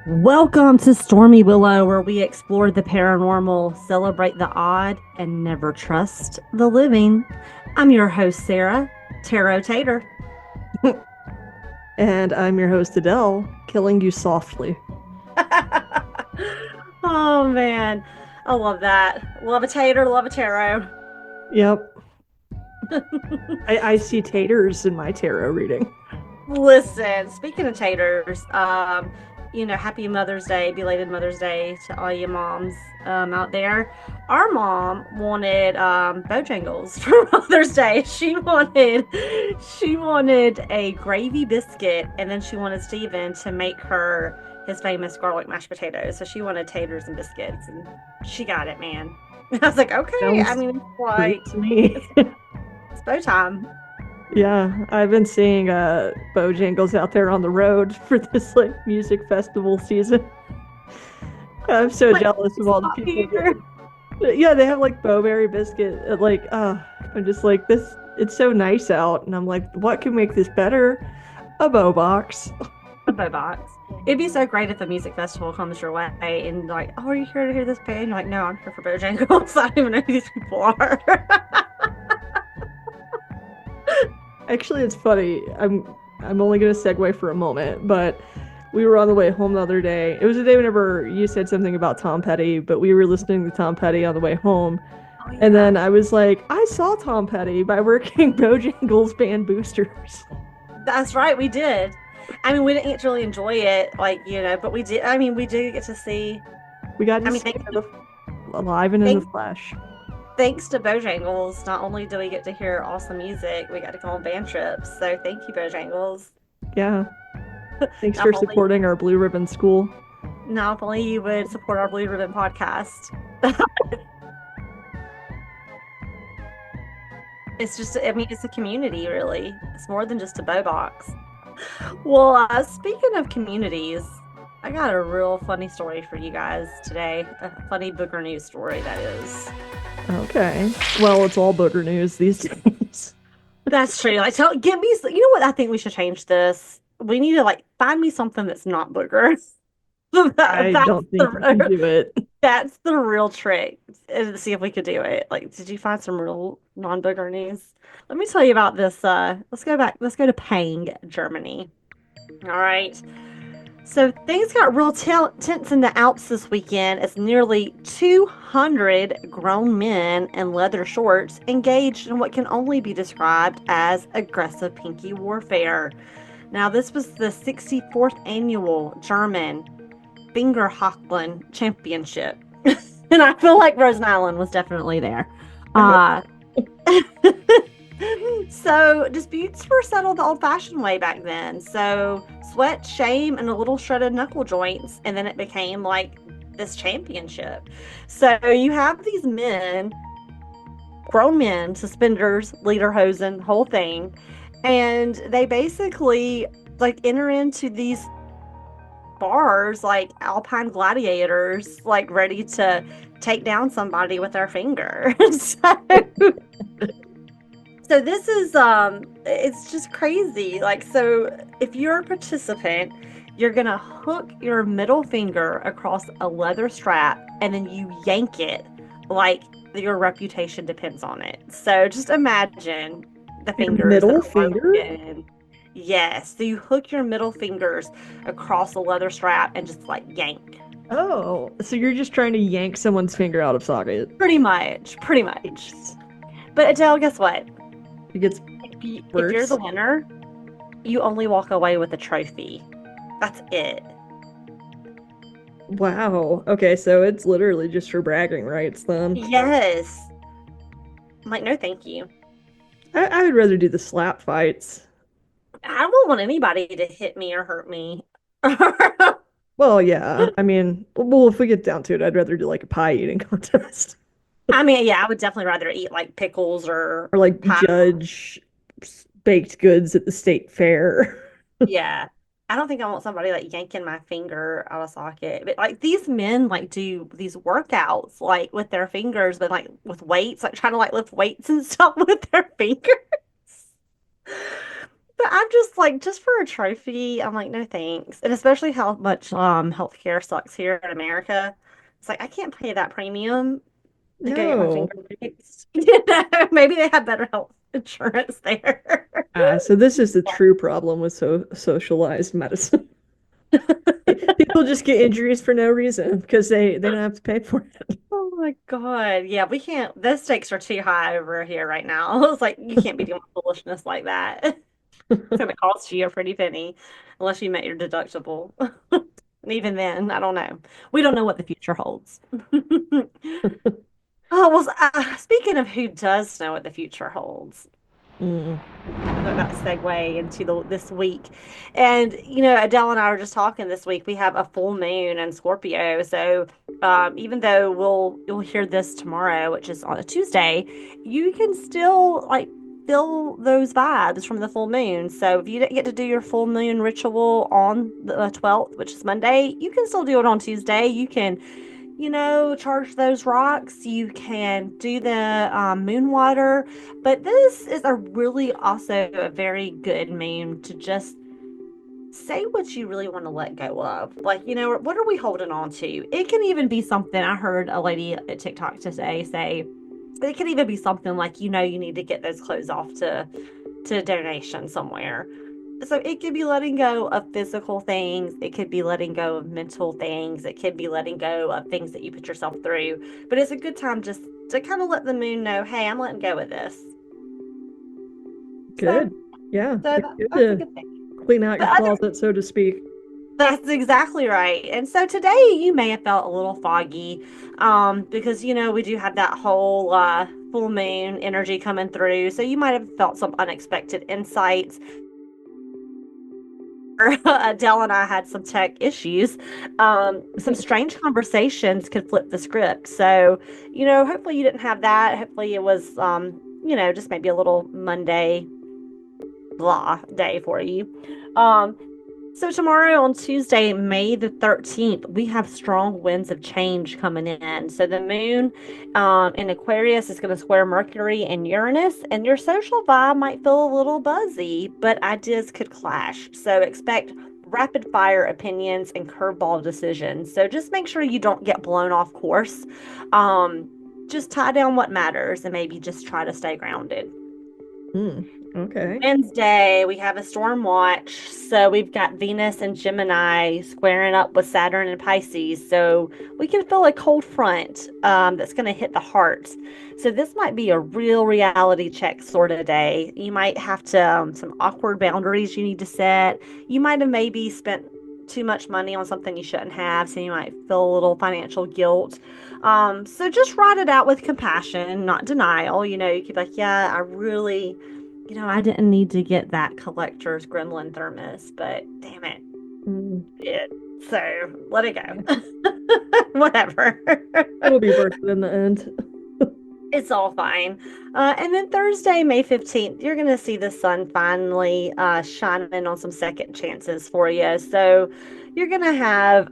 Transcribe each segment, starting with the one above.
Welcome to Stormy Willow, where we explore the paranormal, celebrate the odd, and never trust the living. I'm your host, Sarah, Tarot Tater. And I'm your host, Adele, killing you softly. Oh man, I love that. Love a tater, love a tarot. Yep. I see taters in my tarot reading. Listen, speaking of taters, happy Mother's Day, belated Mother's Day to all you moms out there. Our mom wanted Bojangles for Mother's Day. She wanted a gravy biscuit, and then she wanted Steven to make her his famous garlic mashed potatoes. So she wanted taters and biscuits, and she got it, man. I was like, okay. I Sounds mean, it's great like to me. it's bow time. Yeah, I've been seeing Bojangles out there on the road for this like music festival season. I'm so Like, jealous of all the stop people here. getting. Yeah, they have like Bowberry biscuit. I'm just like this. It's so nice out, and I'm like, what can make this better? A bow box. A bow box. It'd be so great if a music festival comes your way and like, oh, are you here to hear this band? You're like, no, I'm here for Bojangles. I don't even know who these people are. Actually, it's funny. I'm only gonna segue for a moment, but we were on the way home the other day. It was the day whenever you said something about Tom Petty, but we were listening to Tom Petty on the way home. Oh And yeah. then I was like, I saw Tom Petty by working Bojangles band boosters. That's right, we did. I mean, we didn't get to really enjoy it, but we did. I mean, we did get to see. We got I to mean, see him in alive and in the thanks, flesh. thanks to Bojangles, not only do we get to hear awesome music, we got to go on band trips. So thank you, Bojangles. Yeah. Thanks Not for only, supporting our Blue Ribbon School. not only you would support our Blue Ribbon podcast. It's just, I mean, it's a community, really. It's more than just a bow box. Well, speaking of communities, I got a real funny story for you guys today. A funny booger news story, that is. Okay. Well, it's all booger news these days. That's true. Like, give me, you know what? I think we should change this. We need to like find me something that's not booger. I don't think you can do it. That's the real trick. And see if we could do it. Like, did you find some real non-booger news? Let me tell you about this. Let's go back. Let's go to Pang, Germany. All right. So things got real tense in the Alps this weekend as nearly 200 grown men in leather shorts engaged in what can only be described as aggressive pinky warfare. Now, this was the 64th annual German Fingerhacklen Championship. And I feel like Rosen Island was definitely there. I hope. Uh, so disputes were settled the old-fashioned way back then. So sweat, shame, and a little shredded knuckle joints, and then it became like this championship. So you have these men, grown men, suspenders, lederhosen, whole thing, and they basically like enter into these bars like alpine gladiators, like ready to take down somebody with their finger. So this is it's just crazy. Like, so if you're a participant, you're gonna hook your middle finger across a leather strap and then you yank it like your reputation depends on it. So just imagine the Your fingers that middle are finger? broken. Yes, so you hook your middle fingers across a leather strap and just like yank. Oh, so you're just trying to yank someone's finger out of socket. Pretty much, pretty much. But Adele, guess what? It gets If you're worse. the winner, you only walk away with a trophy. That's it. Wow. Okay, so it's literally just for bragging rights then. Yes. I'm like, no, thank you. I would rather do the slap fights. I don't want anybody to hit me or hurt me. Well, yeah. I mean, well, if we get down to it, I'd rather do like a pie eating contest I mean, yeah, I would definitely rather eat like pickles or or like pie. judge baked goods at the state fair. Yeah. I don't think I want somebody like yanking my finger out of socket. But like these men like do these workouts like with their fingers, but like with weights, like trying to like lift weights and stuff with their fingers. But I I'm just like, just for a trophy, I'm like, no thanks. And especially how much healthcare sucks here in America. It's like I can't pay that premium to go get my No. finger fixed. You know, maybe they have better health insurance there. So this is the true problem with socialized medicine. People just get injuries for no reason because they don't have to pay for it. Oh my God. Yeah, we can't, the stakes are too high over here right now. It's like you can't be doing foolishness like that. It's gonna cost you a pretty penny unless you met your deductible. And even then, I don't know. We don't know what the future holds. Oh, well, speaking of who does know what the future holds, Mm. let that segue into this week. And, you know, Adele and I were just talking this week. We have a full moon in Scorpio. So even though you'll hear this tomorrow, which is on a Tuesday, you can still like feel those vibes from the full moon. So if you didn't get to do your full moon ritual on the 12th, which is Monday, you can still do it on Tuesday. You can charge those rocks. You can do the moon water. But this is a really also a very good moon to just say what you really want to let go of. Like, what are we holding on to? It can even be something I heard a lady at TikTok today say. It can even be something like, you need to get those clothes off to donation somewhere. So it could be letting go of physical things. It could be letting go of mental things. It could be letting go of things that you put yourself through. But it's a good time just to kind of let the moon know, hey, I'm letting go of this. So, Good. Yeah, so it's good that's a to good thing. clean out The your other, closet, so to speak. that's exactly right. And so today you may have felt a little foggy, because we do have that whole full moon energy coming through. So you might have felt some unexpected insights. Adele and I had some tech issues. Some strange conversations could flip the script. So, hopefully you didn't have that. Hopefully it was, just maybe a little Monday blah day for you. Um, so tomorrow on Tuesday, May the 13th, we have strong winds of change coming in. So the moon in Aquarius is going to square Mercury and Uranus, and your social vibe might feel a little buzzy, but ideas could clash. So expect rapid fire opinions and curveball decisions. So just make sure you don't get blown off course. Um, just tie down what matters and maybe just try to stay grounded. Hmm. Okay. Wednesday, we have a storm watch. So we've got Venus and Gemini squaring up with Saturn and Pisces. So we can feel a cold front that's going to hit the heart. So this might be a real reality check sort of day. You might have to, some awkward boundaries you need to set. You might have maybe spent too much money on something you shouldn't have. So you might feel a little financial guilt. So just write it out with compassion, not denial. You could be like, yeah, I really I didn't need to get that collector's gremlin thermos, but damn it, Mm. it. So let it Yeah. go. Whatever. It'll be worth it in the end. It's all fine. And then Thursday, May 15th, you're going to see the sun finally shining on some second chances for you. So you're going to have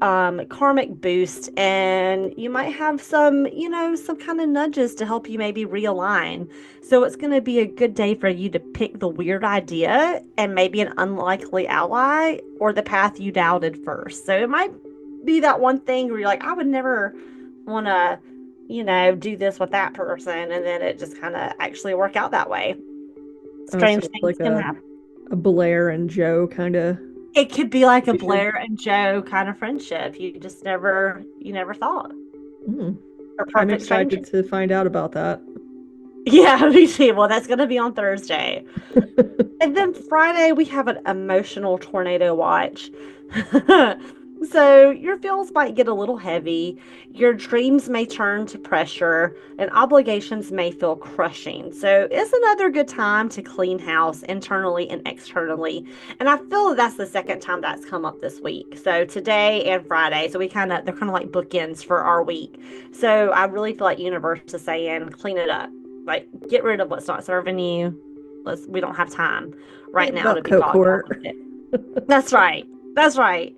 karmic boost, and you might have some kind of nudges to help you maybe realign. So it's going to be a good day for you to pick the weird idea and maybe an unlikely ally or the path you doubted first. So it might be that one thing where you're like, I would never want to do this with that person, and then it just kind of actually work out that way. Oh, so Strange it's things like can happen. a Blair and Joe kind of It could be like a situation. Blair and Joe kind of friendship. You never thought. Mm. Or I'm perfect excited strangers. to find out about that. Yeah, me too. Well, that's going to be on Thursday. And then Friday, we have an emotional tornado watch. So your feels might get a little heavy, your dreams may turn to pressure, and obligations may feel crushing. So it's another good time to clean house internally and externally. And I feel that that's the second time that's come up this week. So today and Friday. So they're kind of like bookends for our week. So I really feel like universe is saying, clean it up. Like, get rid of what's not serving you. We don't have time right Think now to about be bogged down Court. with it. That's right. That's right.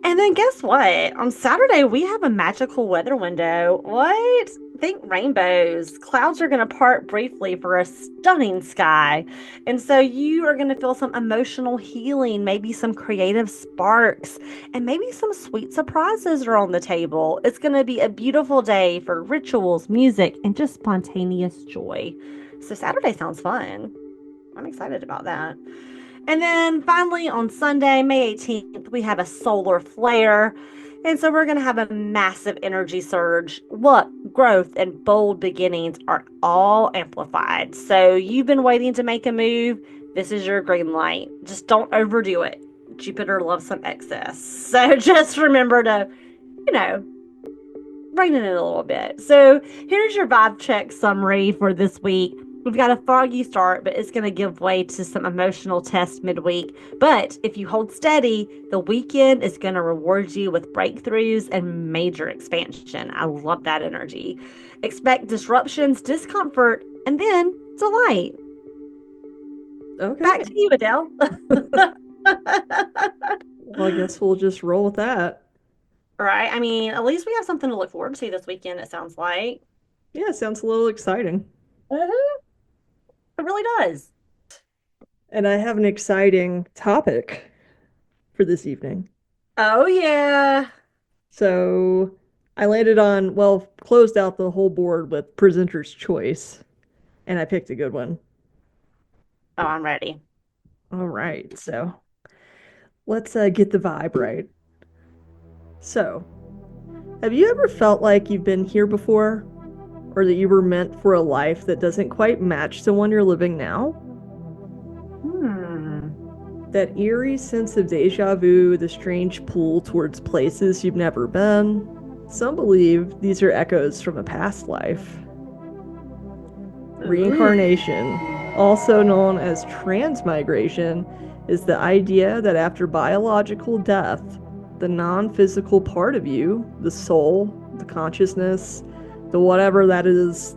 And then guess what? On Saturday, we have a magical weather window. What? think rainbows. Clouds are going to part briefly for a stunning sky. And so you are going to feel some emotional healing, maybe some creative sparks, and maybe some sweet surprises are on the table. It's going to be a beautiful day for rituals, music, and just spontaneous joy. So Saturday sounds fun. I'm excited about that. And then finally on Sunday, May 18th, we have a solar flare. And so we're going to have a massive energy surge. Luck, growth, and bold beginnings are all amplified. So you've been waiting to make a move. This is your green light. Just don't overdo it. Jupiter loves some excess. So just remember to, you know, rein it in a little bit. So here's your vibe check summary for this week. We've got a foggy start, but it's going to give way to some emotional tests midweek. But if you hold steady, the weekend is going to reward you with breakthroughs and major expansion. I love that energy. Expect disruptions, discomfort, and then delight. Okay. Back to you, Adele. Well, I guess we'll just roll with that. Right. I mean, at least we have something to look forward to this weekend, it sounds like. Yeah, sounds a little exciting. Uh-huh. It really does. And I have an exciting topic for this evening. Oh, yeah. So I landed on, well, closed out the whole board with presenter's choice, and I picked a good one. Oh, I'm ready. All right, so let's get the vibe right. So, have you ever felt like you've been here before, or that you were meant for a life that doesn't quite match the one you're living now? Hmm. That eerie sense of deja vu, the strange pull towards places you've never been. Some believe these are echoes from a past life. Ooh. Reincarnation, also known as transmigration, is the idea that after biological death, the non physical part of you, the soul, the consciousness, the whatever that is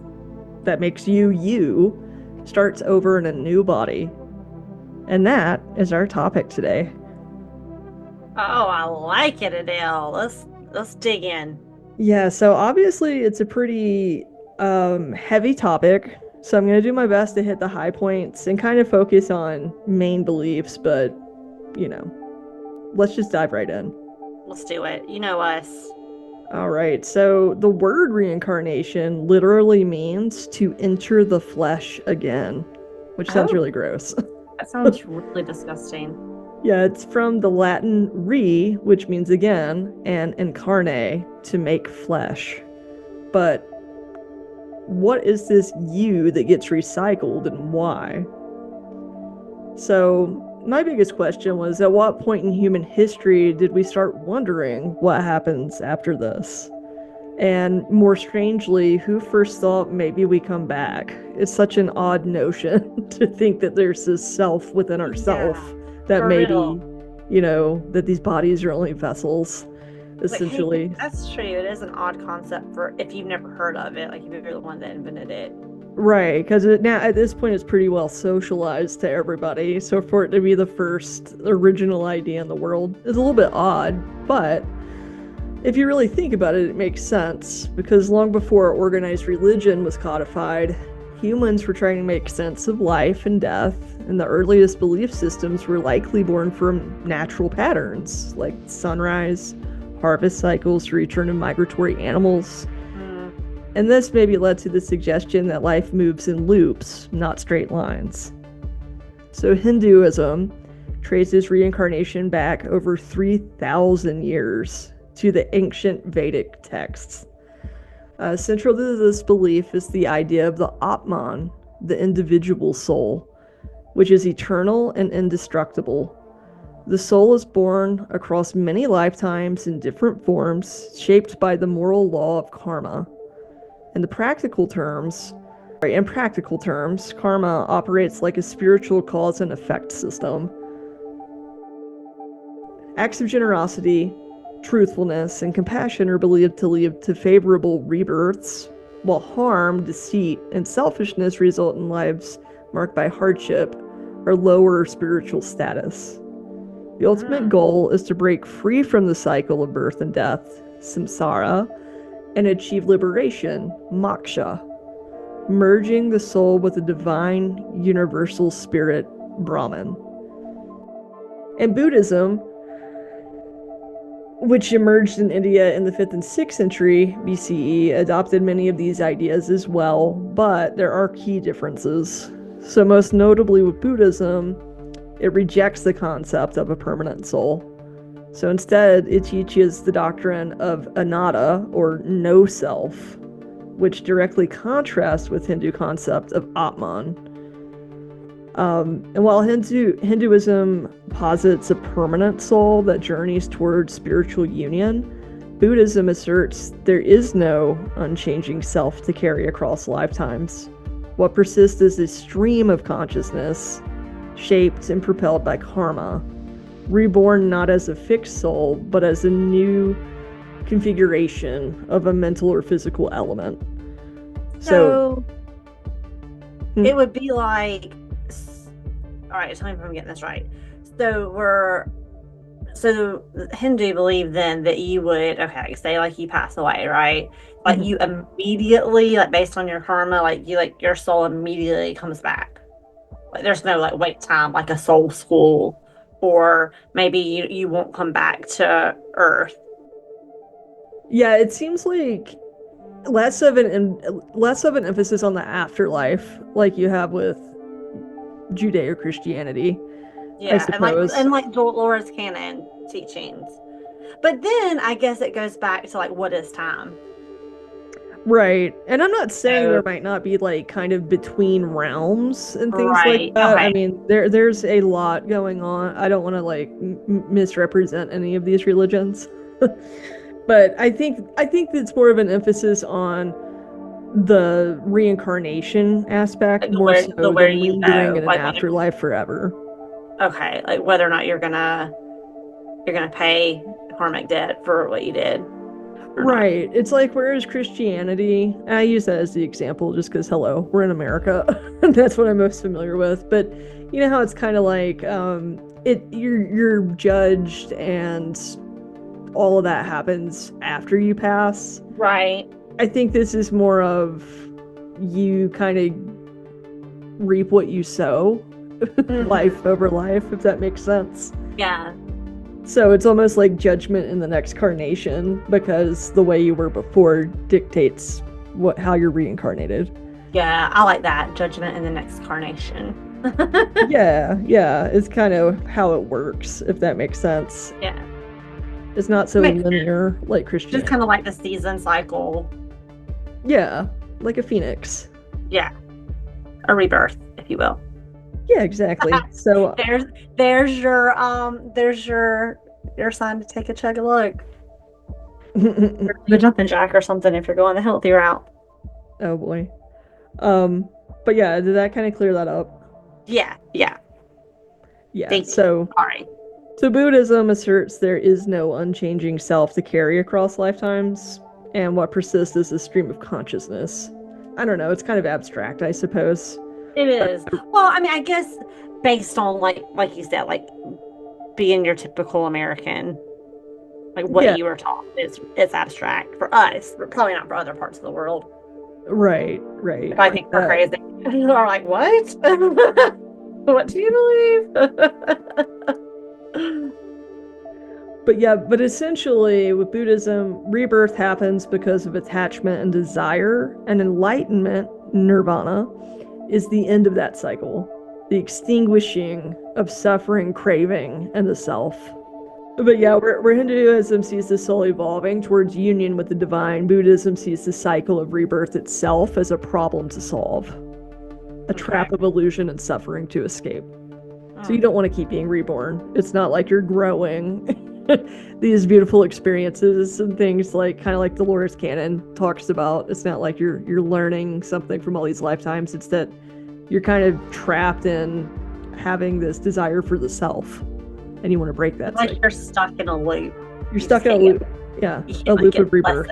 that makes you you, starts over in a new body. And that is our topic today. Oh, I like it, Adele. Let's dig in. Yeah, so obviously it's a pretty heavy topic. So I'm going to do my best to hit the high points and kind of focus on main beliefs, but you know, let's just dive right in. Let's do it. You know us. All right, so the word reincarnation literally means to enter the flesh again, which sounds Oh, really gross. that sounds really disgusting. Yeah, it's from the Latin re, which means again, and incarne, to make flesh. But what is this you that gets recycled and why? So, my biggest question was at what point in human history did we start wondering what happens after this? And more strangely, who first thought maybe we come back? It's such an odd notion to think that there's this self within ourself Yeah, that for maybe, real. that these bodies are only vessels, But hey, essentially. that's true. It is an odd concept for if you've never heard of it, like if you're the one that invented it. Right, because now at this point it's pretty well socialized to everybody. So for it to be the first original idea in the world is a little bit odd, but if you really think about it, it makes sense because long before organized religion was codified, humans were trying to make sense of life and death, and the earliest belief systems were likely born from natural patterns like sunrise, harvest cycles, return of migratory animals. Mm. And this maybe led to the suggestion that life moves in loops, not straight lines. So Hinduism traces reincarnation back over 3,000 years to the ancient Vedic texts. Central to this belief is the idea of the atman, the individual soul, which is eternal and indestructible. The soul is born across many lifetimes in different forms, shaped by the moral law of karma. In practical terms, karma operates like a spiritual cause and effect system. Acts of generosity, truthfulness, and compassion are believed to lead to favorable rebirths, while harm, deceit, and selfishness result in lives marked by hardship or lower spiritual status. The ultimate Mm. goal is to break free from the cycle of birth and death, samsara, and achieve liberation, moksha, merging the soul with the divine universal spirit, Brahman. And Buddhism, which emerged in India in the 5th and 6th century BCE, adopted many of these ideas as well, but there are key differences. So most notably with Buddhism, it rejects the concept of a permanent soul. So instead, it teaches the doctrine of anatta, or no self, which directly contrasts with Hindu concept of atman. And while Hinduism posits a permanent soul that journeys towards spiritual union, Buddhism asserts there is no unchanging self to carry across lifetimes. What persists is a stream of consciousness, shaped and propelled by karma, reborn not as a fixed soul, but as a new configuration of a mental or physical element. So it would be like, all right, tell me if I'm getting this right. So Hindu believe then that you would, okay, say like you pass away, right? Like you immediately, like based on your karma, like your soul immediately comes back. Like there's no like wait time, like a soul school, or maybe you won't come back to Earth. Yeah, it seems like less of an emphasis on the afterlife, like you have with Judeo-Christianity, I Yeah, suppose. and like Dolores Cannon teachings. But then I guess it goes back to like what is time? Right. And I'm not saying there So, might not be like kind of between realms and things like right. that. I Okay. mean, there's a lot going on. I don't want to like misrepresent any of these religions. But I think it's more of an emphasis on the reincarnation aspect Like more so where than you lingering go, in an like when afterlife forever. okay, like whether or not you're gonna pay karmic debt for what you did or not. Right. It's like whereas Christianity, and I use that as the example just because hello, we're in America. And that's what I'm most familiar with. But you know how it's kind of like you're judged and all of that happens after you pass. Right. I think this is more of you kind of reap what you sow, life over life, if that makes sense. Yeah. So it's almost like judgment in the next carnation because the way you were before dictates how you're reincarnated. Yeah, I like that. Judgment in the next carnation. Yeah, it's kind of how it works, if that makes sense. Yeah. It's not so Makes linear like Just Christianity. kind of like the season cycle. Yeah, like a phoenix. Yeah. A rebirth, if you will. Yeah, exactly. So There's your sign to take a chug a look. The jumping jack or something if you're going the healthy route. oh boy. But yeah, did that kind of clear that up? Yeah, yeah. Yeah. Thank you. So Sorry. Buddhism asserts there is no unchanging self to carry across lifetimes, and what persists is a stream of consciousness. I don't know, it's kind of abstract, I suppose. It is. Well, I mean, I guess based on like you said, like being your typical American, like what Yeah, you were taught is it's abstract for us, but probably not for other parts of the world. right. If I think we're crazy. People are like, what? What do you believe? But essentially, with Buddhism, rebirth happens because of attachment and desire, and enlightenment, nirvana, is the end of that cycle, the extinguishing of suffering, craving, and the self. But yeah, where Hinduism sees the soul evolving towards union with the divine, Buddhism sees the cycle of rebirth itself as a problem to solve, a trap of illusion and suffering to escape. So you don't want to keep being reborn. It's not like you're growing these beautiful experiences and things like kind of like Dolores Cannon talks about. It's not like you're learning something from all these lifetimes. It's that you're kind of trapped in having this desire for the self, and you want to break that like cycle. you're stuck in a loop. You're stuck in a loop. Yeah, a loop of rebirth.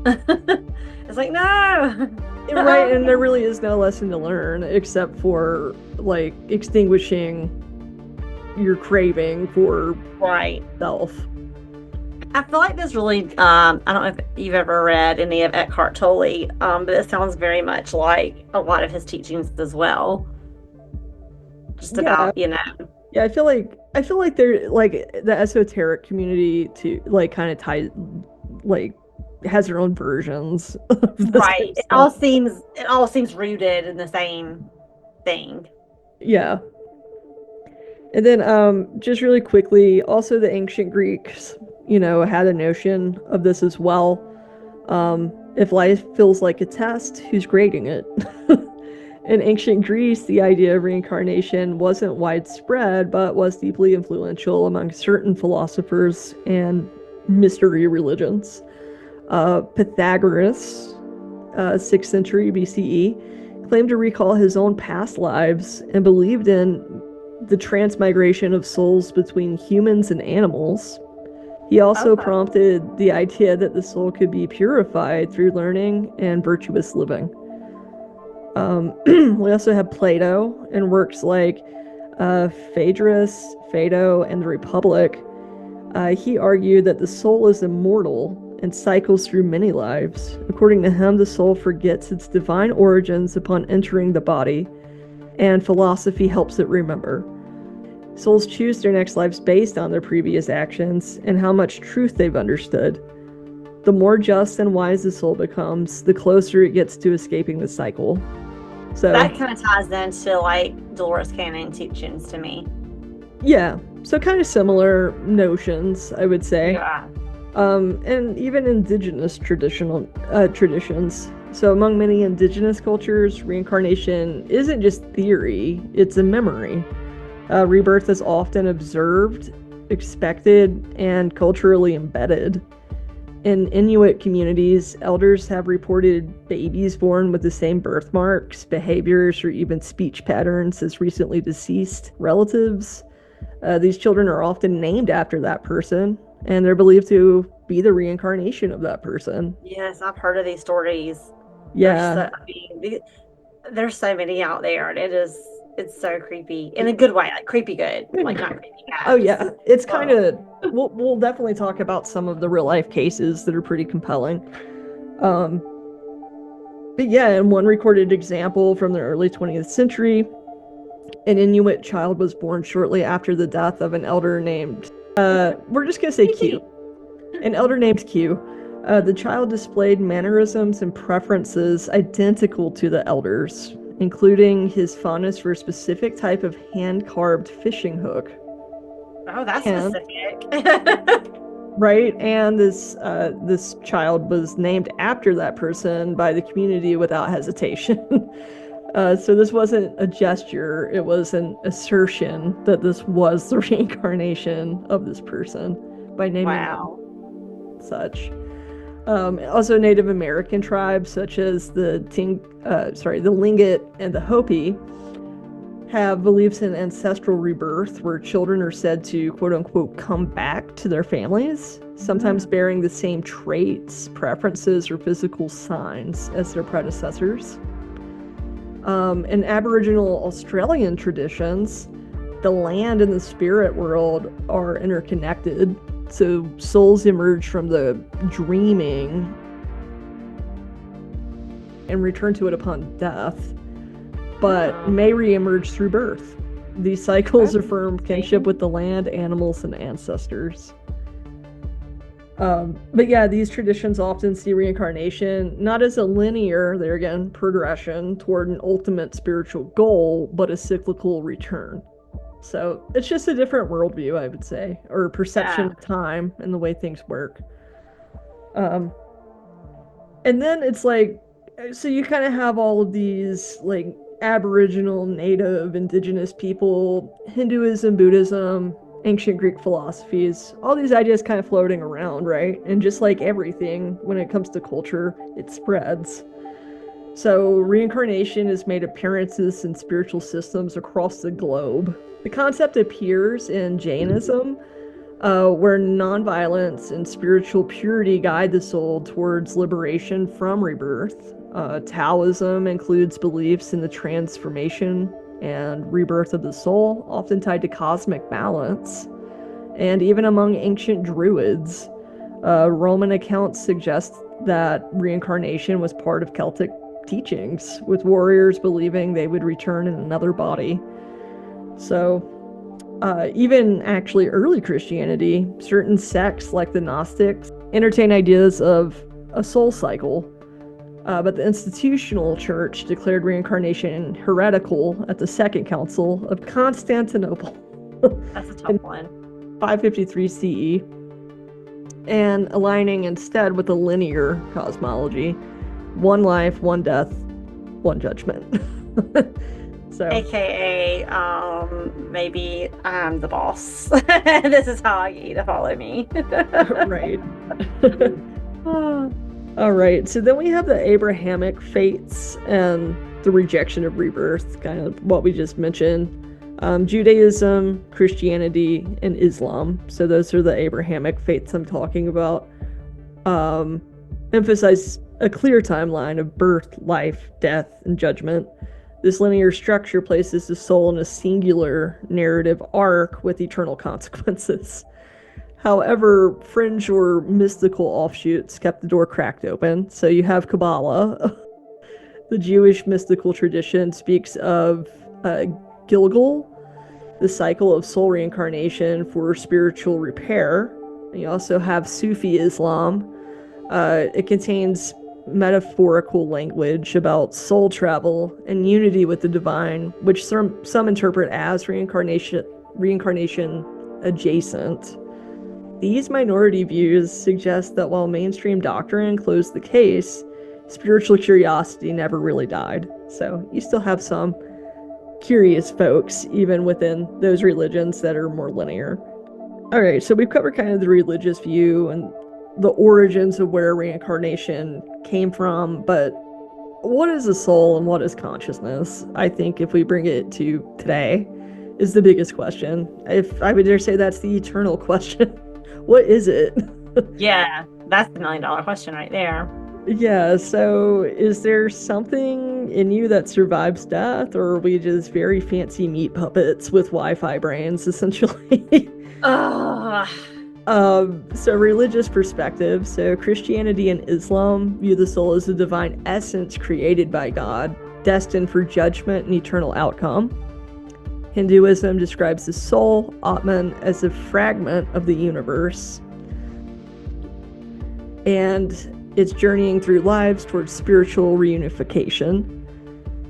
It's like, no. Right, and there really is no lesson to learn except for like extinguishing your craving for Right. self. I feel like this really, I don't know if you've ever read any of Eckhart Tolle, but it sounds very much like a lot of his teachings as well. Just Yeah, about, yeah, I feel like they're like the esoteric community to like kind of ties like has their own versions of this kind right. of It stuff. all seems it all seems rooted in the same thing. Yeah. And then just really quickly, also the ancient Greeks, had a notion of this as well. If life feels like a test, who's grading it? In ancient Greece, the idea of reincarnation wasn't widespread, but was deeply influential among certain philosophers and mystery religions. Pythagoras, 6th century BCE, claimed to recall his own past lives and believed in the transmigration of souls between humans and animals. He also Okay. prompted the idea that the soul could be purified through learning and virtuous living. We also have Plato and works like Phaedrus, Phaedo, and the Republic. He argued that the soul is immortal and cycles through many lives. According to him, the soul forgets its divine origins upon entering the body, and philosophy helps it remember. Souls choose their next lives based on their previous actions and how much truth they've understood. The more just and wise the soul becomes, the closer it gets to escaping the cycle. So, That kind of ties into like Dolores Cannon teachings to me. yeah, so kind of similar notions, I would say. Yeah. And even indigenous traditional traditions. So, among many indigenous cultures, reincarnation isn't just theory, it's a memory. Rebirth is often observed, expected, and culturally embedded. In Inuit communities, elders have reported babies born with the same birthmarks, behaviors, or even speech patterns as recently deceased relatives. These children are often named after that person, and they're believed to be the reincarnation of that person. Yes, I've heard of these stories. There's Yeah. so, I mean, there's so many out there, and it's so creepy in a good way, like creepy good, like not creepy Oh bad. Just yeah, it's kind oh, of we'll definitely talk about some of the real life cases that are pretty compelling. Um, but yeah, in one recorded example from the early 20th century, an Inuit child was born shortly after the death of an elder named we're just gonna say Q. creepy. An elder named Q. The child displayed mannerisms and preferences identical to the elders, including his fondness for a specific type of hand-carved fishing hook. Oh, that's And specific. right, and this child was named after that person by the community without hesitation. So this wasn't a gesture; it was an assertion that this was the reincarnation of this person by naming them Wow. such. Also, Native American tribes such as the the Tlingit and the Hopi have beliefs in ancestral rebirth, where children are said to quote unquote come back to their families, sometimes Mhm. bearing the same traits, preferences, or physical signs as their predecessors. In Aboriginal Australian traditions, the land and the spirit world are interconnected. So souls emerge from the dreaming and return to it upon death, but Oh, may reemerge through birth. These cycles that's affirm kinship interesting. with the land, animals, and ancestors. But yeah, these traditions often see reincarnation not as a linear, there again, progression toward an ultimate spiritual goal, but a cyclical return. So it's just a different worldview, I would say, or perception Yeah. of time and the way things work. Um, and then it's like, so you kind of have all of these like Aboriginal, Native, Indigenous people, Hinduism, Buddhism, ancient Greek philosophies, all these ideas kind of floating around, right? And just like everything, when it comes to culture, it spreads. So reincarnation has made appearances in spiritual systems across the globe. The concept appears in Jainism, where nonviolence and spiritual purity guide the soul towards liberation from rebirth. Taoism includes beliefs in the transformation and rebirth of the soul, often tied to cosmic balance. And even among ancient druids, Roman accounts suggest that reincarnation was part of Celtic teachings, with warriors believing they would return in another body. So, even actually early Christianity, certain sects like the Gnostics entertain ideas of a soul cycle. But the institutional church declared reincarnation heretical at the Second Council of Constantinople That's a tough in one. 553 CE, and aligning instead with a linear cosmology: one life, one death, one judgment. So, AKA, maybe I'm the boss. This is how I get you to follow me. right. All right, so then we have the Abrahamic faiths and the rejection of rebirth, kind of what we just mentioned. Judaism, Christianity, and Islam. So those are the Abrahamic faiths I'm talking about. Emphasize a clear timeline of birth, life, death, and judgment. This linear structure places the soul in a singular narrative arc with eternal consequences. However, fringe or mystical offshoots kept the door cracked open. So you have Kabbalah. The Jewish mystical tradition speaks of Gilgal, the cycle of soul reincarnation for spiritual repair. And you also have Sufi Islam. It contains metaphorical language about soul travel and unity with the divine, which some interpret as reincarnation adjacent. These minority views suggest that while mainstream doctrine closed the case, spiritual curiosity never really died. So you still have some curious folks, even within those religions that are more linear. All right, so we've covered kind of the religious view and the origins of where reincarnation came from, but what is the soul and what is consciousness? I think if we bring it to today, is the biggest question. If I would dare say that's the eternal question. What is it? Yeah, that's the $1 million question right there. Yeah, so is there something in you that survives death, or are we just very fancy meat puppets with Wi-Fi brains, essentially? Ugh. So religious perspective. So Christianity and Islam view the soul as a divine essence created by God, destined for judgment and eternal outcome. Hinduism describes the soul, atman, as a fragment of the universe, and it's journeying through lives towards spiritual reunification.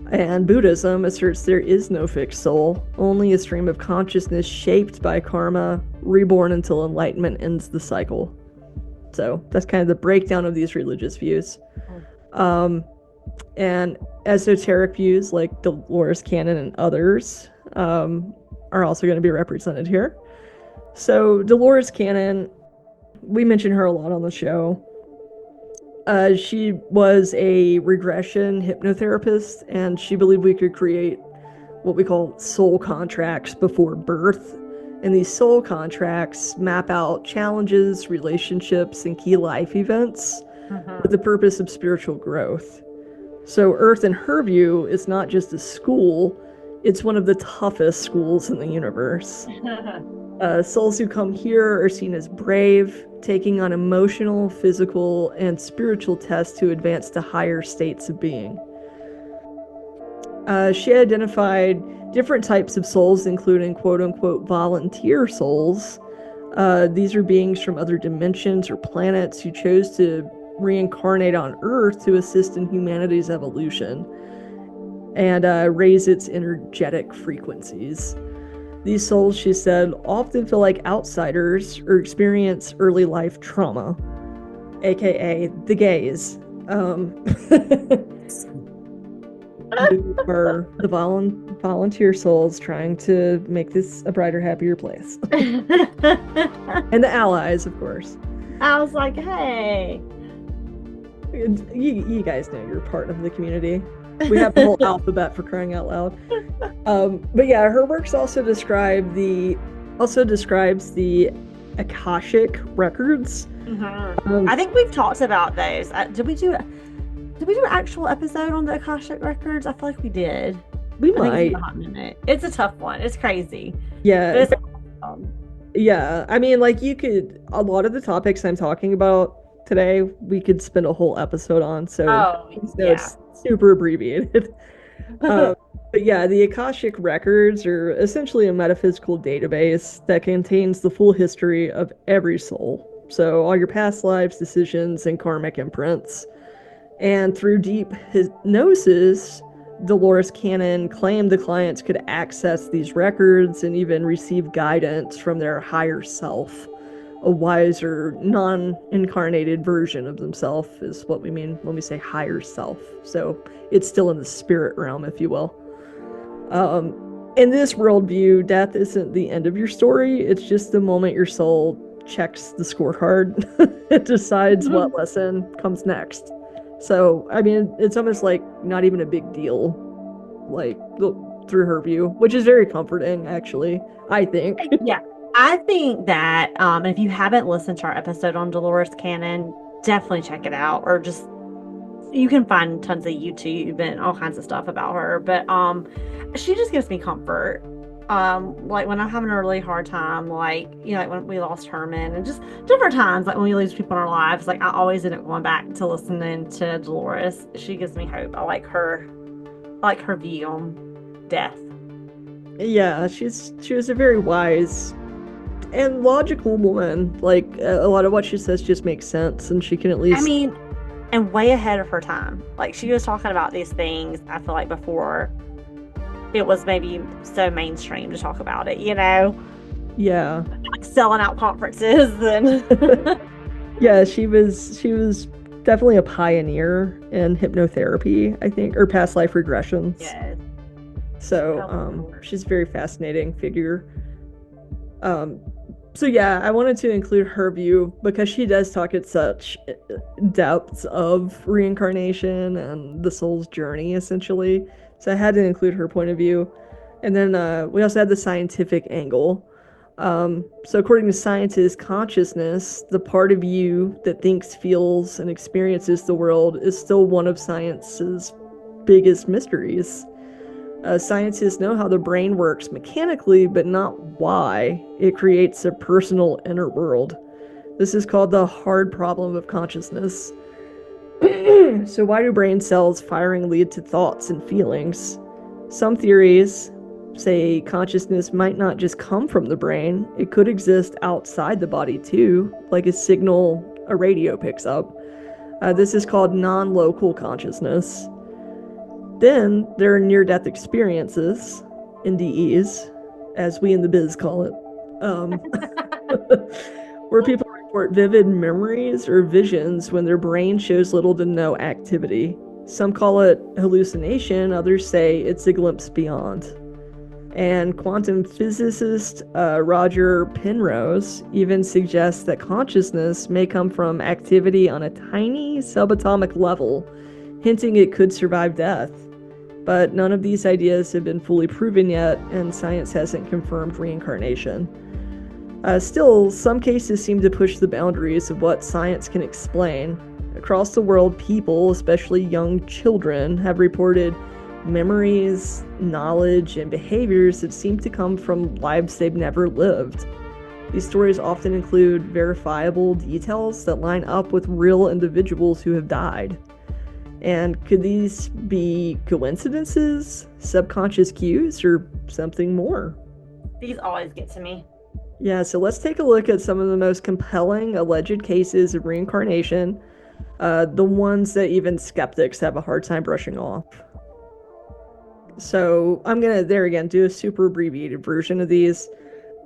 And Buddhism asserts there is no fixed soul, only a stream of consciousness shaped by karma, reborn until enlightenment ends the cycle. So that's kind of the breakdown of these religious views. And esoteric views like Dolores Cannon and others are also going to be represented here. So Dolores Cannon, we mention her a lot on the show. She was a regression hypnotherapist, and she believed we could create what we call soul contracts before birth. And these soul contracts map out challenges, relationships, and key life events with the purpose of spiritual growth. So Earth, in her view, is not just a school, it's one of the toughest schools in the universe. Souls who come here are seen as brave, taking on emotional, physical, and spiritual tests to advance to higher states of being. She identified different types of souls, including quote-unquote volunteer souls. These are beings from other dimensions or planets who chose to reincarnate on Earth to assist in humanity's evolution and raise its energetic frequencies. These souls, she said, often feel like outsiders or experience early life trauma, aka the gays. Are the volunteer souls trying to make this a brighter, happier place. And the allies, of course. I was like, hey. You guys know you're part of the community. We have the whole alphabet, for crying out loud. But yeah, her works also describes the Akashic records. I think we've talked about those. Did we do an actual episode on the Akashic records? I feel like we did. We might. It's a tough one. It's crazy. Yeah. Yeah, I mean, like you could, a lot of the topics I'm talking about today, we could spend a whole episode on. Oh, So yeah. it's super abbreviated. Um, but yeah, the Akashic records are essentially a metaphysical database that contains the full history of every soul. So all your past lives, decisions, and karmic imprints. And through deep hypnosis, Dolores Cannon claimed the clients could access these records and even receive guidance from their higher self. A wiser, non incarnated version of themselves is what we mean when we say higher self. So it's still in the spirit realm, if you will. Um, in this worldview, death isn't the end of your story, it's just the moment your soul checks the scorecard. It decides what lesson comes next. So, I mean, it's almost like not even a big deal, like through her view, which is very comforting, actually, I think. Yeah, I think that if you haven't listened to our episode on Dolores Cannon, definitely check it out. Or just you can find tons of YouTube and all kinds of stuff about her. But she just gives me comfort. Like when I'm having a really hard time, like like when we lost Herman, and just different times, like when we lose people in our lives, like I always end up going back to listening to Dolores. She gives me hope. I like her view on death. Yeah, she was a very wise and logical woman. Like a lot of what she says just makes sense, and she can at I least. mean, and way ahead of her time. Like she was talking about these things, I feel like before it was maybe so mainstream to talk about it, Yeah. like selling out conferences and Yeah, she was definitely a pioneer in hypnotherapy, I think, or past life regressions. yes. So, I love her. she's a very fascinating figure. Um, so yeah, I wanted to include her view because she does talk at such depths of reincarnation and the soul's journey, essentially. So I had to include her point of view. And then we also had the scientific angle. So according to scientists, consciousness, the part of you that thinks, feels, and experiences the world, is still one of science's biggest mysteries. Scientists know how the brain works mechanically, but not why it creates a personal inner world. This is called the hard problem of consciousness. So, why do brain cells firing lead to thoughts and feelings? Some theories say consciousness might not just come from the brain, it could exist outside the body too, like a signal a radio picks up. This is called non local consciousness. Then there are near death experiences, NDEs, as we in the biz call it, um, where people report vivid memories or visions when their brain shows little to no activity. Some call it hallucination, others say it's a glimpse beyond. And quantum physicist Roger Penrose even suggests that consciousness may come from activity on a tiny subatomic level, hinting it could survive death. But none of these ideas have been fully proven yet, and science hasn't confirmed reincarnation. Still, some cases seem to push the boundaries of what science can explain. Across the world, people, especially young children, have reported memories, knowledge, and behaviors that seem to come from lives they've never lived. These stories often include verifiable details that line up with real individuals who have died. And could these be coincidences, subconscious cues, or something more? These always get to me. Yeah, so let's take a look at some of the most compelling alleged cases of reincarnation, the ones that even skeptics have a hard time brushing off. So I'm gonna, there again, do a super abbreviated version of these.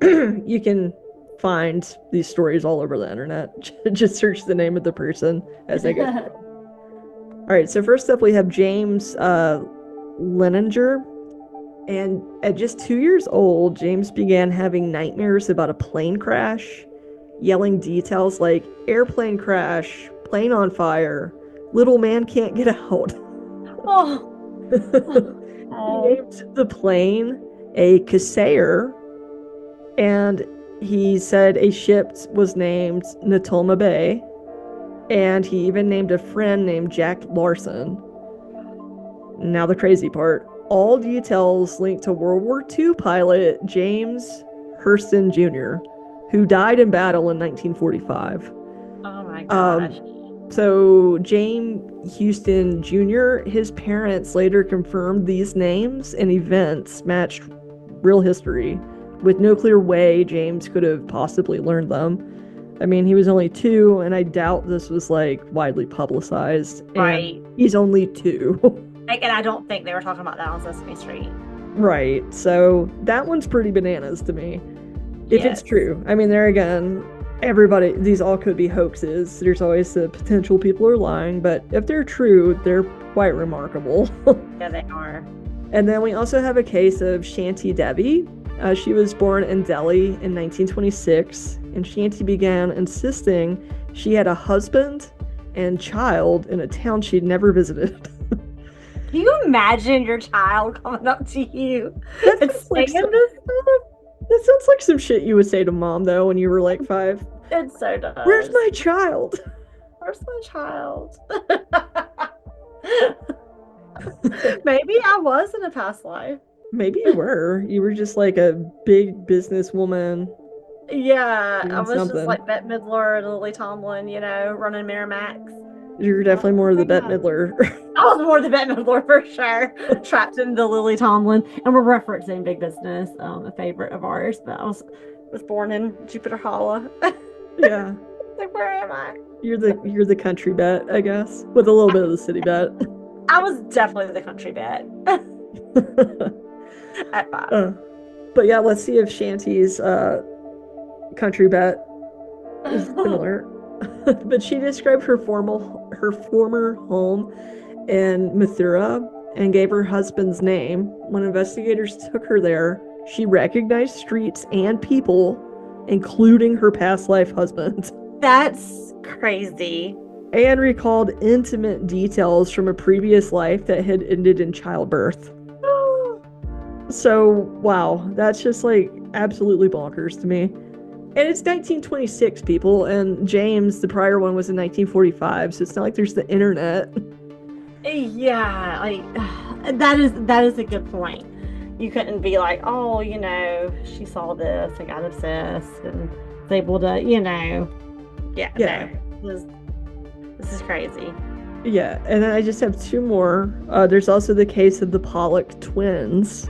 You can find these stories all over the internet. Just search the name of the person as they go. All right, so first up we have James Leninger. And at just 2 years old, James began having nightmares about a plane crash, yelling details like airplane crash, plane on fire, little man can't get out. Oh, He oh. named the plane a Cassair, and he said a ship was named Natoma Bay, and he even named a friend named Jack Larson. Now the crazy part. All details linked to World War II pilot James Hurston Jr., who died in battle in 1945. Oh my Um, gosh. so James Houston Jr., his parents later confirmed these names and events matched real history, with no clear way James could have possibly learned them. I mean, he was only 2, and I doubt this was like widely publicized, and Right. he's only 2. And I don't think they were talking about that on Sesame Street. Right, so that one's pretty bananas to me. If it's Yes. true. I mean, there again, everybody, these all could be hoaxes. There's always the potential people are lying, but if they're true, they're quite remarkable. Yeah, they are. And then we also have a case of Shanti Devi. She was born in Delhi in 1926, and Shanti began insisting she had a husband and child in a town she'd never visited. Can you imagine your child coming up to you That and sounds like saying some, this stuff? that sounds like some shit you would say to mom, though, when you were like 5. It so Where's does. my child? Where's my child? Maybe I was in a past life. Maybe you were. You were just like a big businesswoman Yeah, I doing was just something. like Bette Midler and Lily Tomlin, running Miramax. You're definitely more of the Bette Yeah. Midler. I was more the Bette Midler for sure. Trapped in the Lily Tomlin, and we're referencing Big Business, a favorite of ours. But I was born in Jupiter Hollow. Yeah. Like, where am I? You're the country bet, I guess, with a little bit of the city bet. I was definitely the country bet at 5. But yeah, let's see if Shanty's country bet is similar. But she described her former home in Mathura and gave her husband's name. When investigators took her there, she recognized streets and people, including her past life husband, That's crazy. and recalled intimate details from a previous life that had ended in childbirth. So, wow, that's just like absolutely bonkers to me. And it's 1926, people, and James, the prior one, was in 1945, so it's not like there's the internet. Yeah, like that is a good point. You couldn't be like, oh, she saw this and got obsessed and was able to, yeah, Yeah. no, this is crazy. Yeah, and then I just have 2 more. There's also the case of the Pollock twins.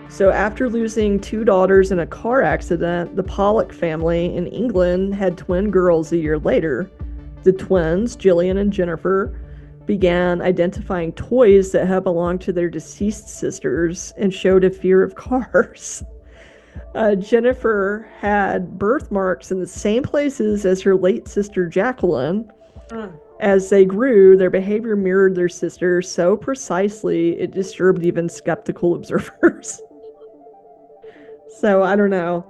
So after losing 2 daughters in a car accident, the Pollock family in England had twin girls a year later. The twins, Gillian and Jennifer, began identifying toys that had belonged to their deceased sisters and showed a fear of cars. Jennifer had birthmarks in the same places as her late sister Jacqueline. Mm. As they grew, their behavior mirrored their sister so precisely it disturbed even skeptical observers. So I don't know.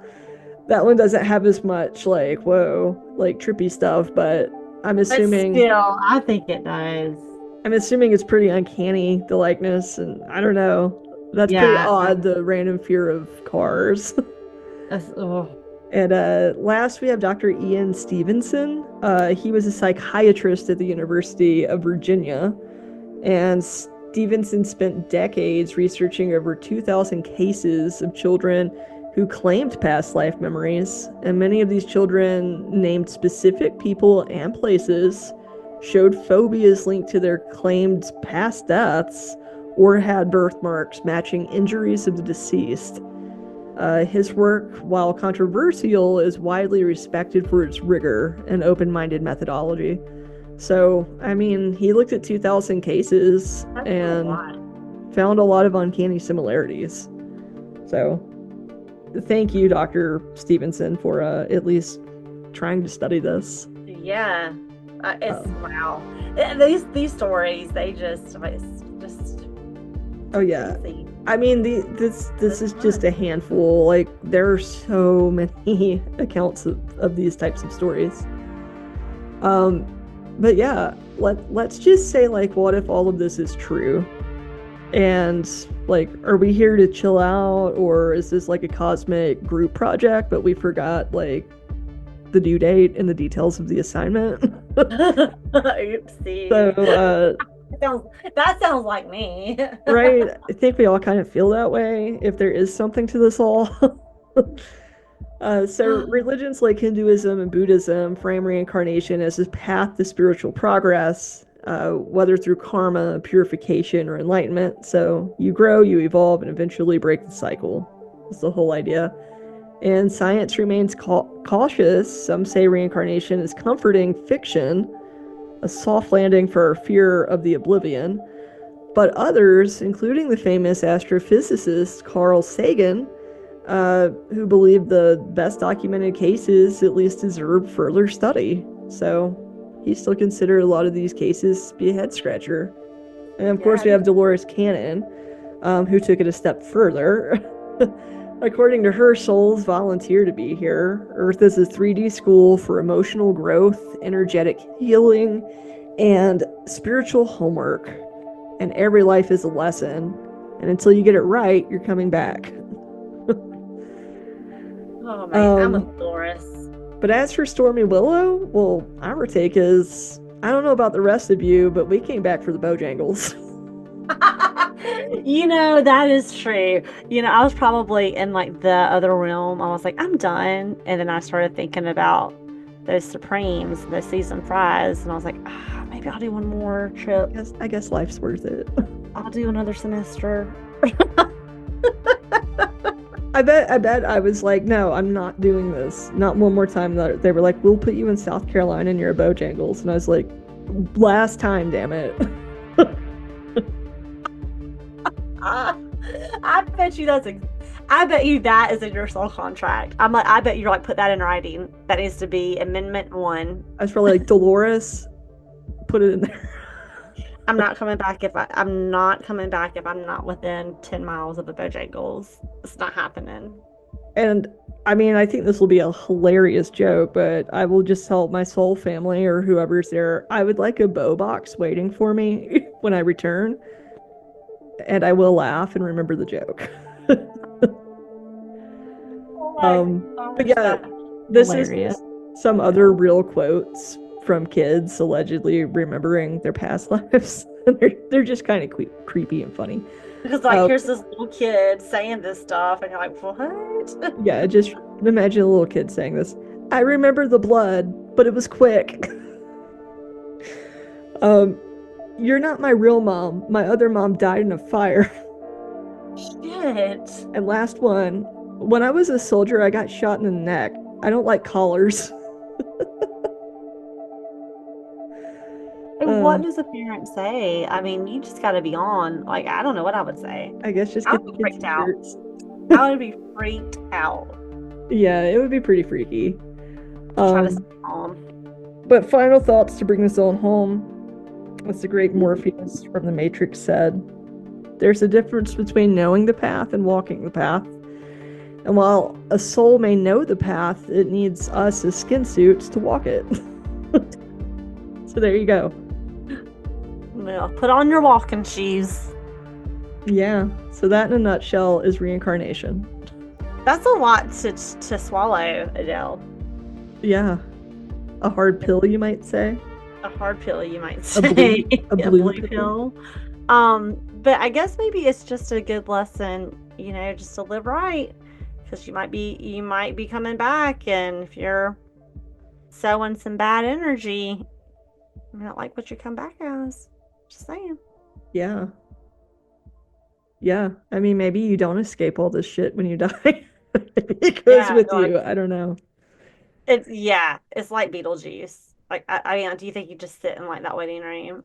That one doesn't have as much like whoa, like trippy stuff, but I'm But assuming still, I think it does. it's pretty uncanny, the likeness, and I don't know. That's pretty Yeah, odd, the random fear of cars. oh, And last we have Dr. Ian Stevenson. He was a psychiatrist at the University of Virginia, and Stevenson spent decades researching over 2,000 cases of children who claimed past life memories, and many of these children named specific people and places, showed phobias linked to their claimed past deaths, or had birthmarks matching injuries of the deceased. His work, while controversial, is widely respected for its rigor and open-minded methodology. So, I mean, he looked at 2,000 cases that's a and lot. found a lot of uncanny similarities. So, thank you, Dr. Stevenson, for at least trying to study this. Yeah, it's Um, wow. These stories, it's just Oh yeah, crazy. I mean this is just a handful. Like there are so many accounts of these types of stories. But yeah, let's just say like, what if all of this is true? And like, are we here to chill out, or is this like a cosmic group project, but we forgot like the due date and the details of the assignment? Oopsie. So That sounds like me. right, I think we all kind of feel that way if there is something to this all. So religions like Hinduism and Buddhism frame reincarnation as a path to spiritual progress, whether through karma, purification, or enlightenment. So you grow, you evolve, and eventually break the cycle. That's the whole idea. And science remains cautious. Some say reincarnation is comforting fiction, a soft landing for our fear of the oblivion. But others, including the famous astrophysicist Carl Sagan, who believed the best documented cases at least deserve further study. So he still considered a lot of these cases to be a head scratcher. And of course, Yeah. we have Dolores Cannon, who took it a step further. According to her, souls volunteer to be here. Earth is a 3D school for emotional growth, energetic healing, and spiritual homework. And every life is a lesson. And until you get it right, you're coming back. Oh man, I'm Um, with Doris. but as for Stormy Willow, well, our take is I don't know about the rest of you, but we came back for the Bojangles. That is true. I was probably in like the other realm. I was like, I'm done. And then I started thinking about those Supremes, those seasoned fries, and I was like, maybe I'll do one more trip. I guess life's worth it. I'll do another semester. I bet I was like, no, I'm not doing this. Not one more time. They were like, we'll put you in South Carolina and you're a Bojangles. And I was like, last time, damn it. Uh, I bet you I bet you that is in your soul contract. I'm like, I bet you're like, put that in writing. That needs to be Amendment 1. I was probably like, Dolores, put it in there. I'm not coming back I'm not coming back if I'm not within 10 miles of the Bojangles. It's not happening. And I mean, I think this will be a hilarious joke, but I will just tell my soul family or whoever's there, I would like a bow box waiting for me when I return, and I will laugh and remember the joke. Oh my But gosh, yeah, that's this is hilarious. some other real quotes from kids allegedly remembering their past lives. They're just kind of creepy and funny. Because like Uh, here's this little kid saying this stuff, and you're like, what? yeah, just imagine a little kid saying this. I remember the blood, but it was quick. um, you're not my real mom. My other mom died in a fire. Shit. And last one, when I was a soldier, I got shot in the neck. I don't like collars. And Uh, what does a parent say? I mean, you just got to be on. Like, I don't know what I would say. I guess just I get would the be kid freaked out. t-shirts. I would be freaked out. Yeah, it would be pretty freaky. Try to Um, stay calm. but final thoughts to bring this on home. As the great Morpheus from the Matrix said, there's a difference between knowing the path and walking the path. And while a soul may know the path, it needs us as skin suits to walk it. So there you go. Well, put on your walking shoes. Yeah. So that in a nutshell is reincarnation. That's a lot to swallow, Adele. Yeah. A hard pill, you might say. A hard pill, you might A blue, say. a A blue blue pill. pill. But I guess maybe it's just a good lesson, just to live right. Because you might be coming back, and if you're sowing some bad energy, you not like what you come back as. Just saying. Yeah. Yeah. I mean, maybe you don't escape all this shit when you die. It goes Yeah, with like you. I don't know. it's like Beetlejuice. Like I mean, do you think you just sit in like that waiting room,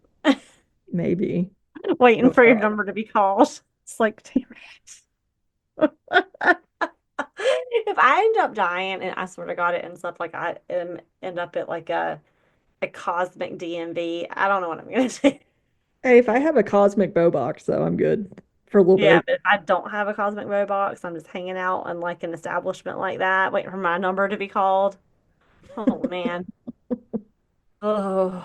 Maybe. waiting Oh for your God. number to be called? It's like, damn it. If I end up dying, and I swear to God, it ends up like end up at like a cosmic DMV, I don't know what I'm gonna do. Hey, if I have a cosmic bow box, though, I'm good for a little Yeah, bit. but if I don't have a cosmic bow box, I'm just hanging out in like an establishment like that, waiting for my number to be called. Oh man. Oh.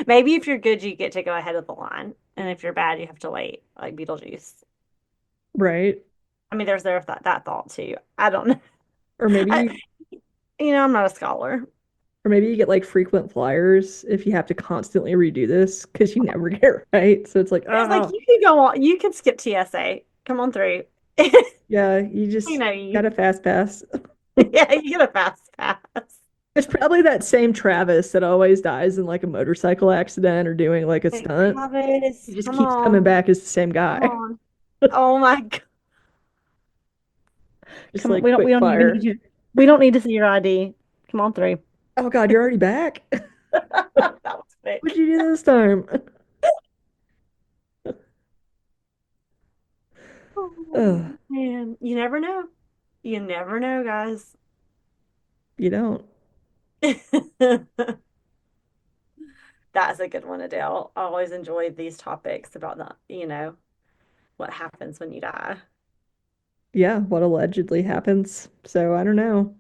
Maybe if you're good, you get to go ahead of the line. And if you're bad, you have to wait, like Beetlejuice. Right? I mean, there's that thought too. I don't know. Or maybe I, you I'm not a scholar. or maybe you get like frequent flyers if you have to constantly redo this because you never get it right. So it's like, It's like oh, you could go on, you could skip TSA. Come on through. Yeah, you You just know, got you a fast pass. yeah, you get a fast pass. It's probably that same Travis that always dies in like a motorcycle accident or doing like a Like, stunt. He Travis, just come keeps coming on, back as the same come guy. on. Oh my God. Just Come on, like quick we don't even need fire. you. We don't need to see your ID. Come on through. Oh God, you're already back? That was What'd quick. you do this time? Oh, Ugh, man, you never know. You never know, guys. you don't. That's a good one, Adele. I always enjoyed these topics about what happens when you die. Yeah, what allegedly happens. So I don't know.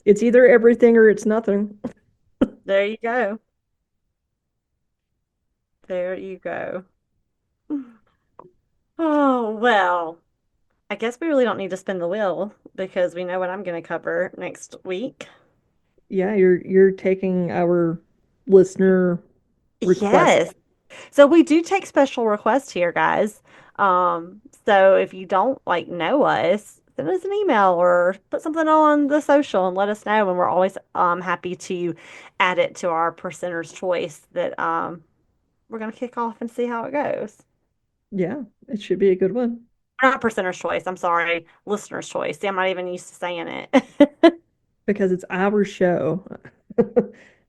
It's either everything or it's nothing. There you go. There you go. Oh, well, I guess we really don't need to spin the wheel because we know what I'm going to cover next week. Yeah, you're taking our listener request. Yes. So we do take special requests here, guys. So if you don't know us, send us an email or put something on the social and let us know. And we're always happy to add it to our percenter's choice that we're gonna kick off and see how it goes. Yeah, it should be a good one Not percenter's choice, I'm sorry, listener's choice. See, I'm not even used to saying it. because it's our show.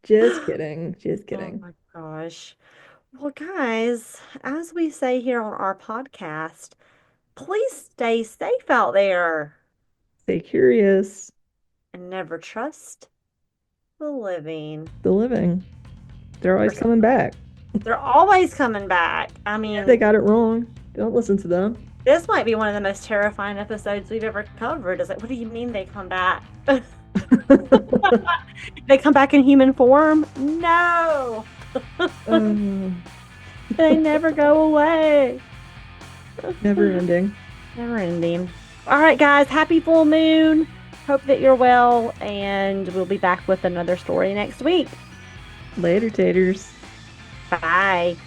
Just kidding. Just Oh kidding. my gosh. Well, guys, as we say here on our podcast, please stay safe out there Stay curious. and never trust the living. The living. They're always Percent. coming back. They're always coming back. I Yeah, they mean, got it wrong. Don't listen to them. this might be one of the most terrifying episodes we've ever covered. Is like, what do you mean they come back? They come back in human form? No, Um, they never go away. never ending. Never ending. All right, guys, happy full moon. Hope that you're well, and we'll be back with another story next week. Later, taters. Bye.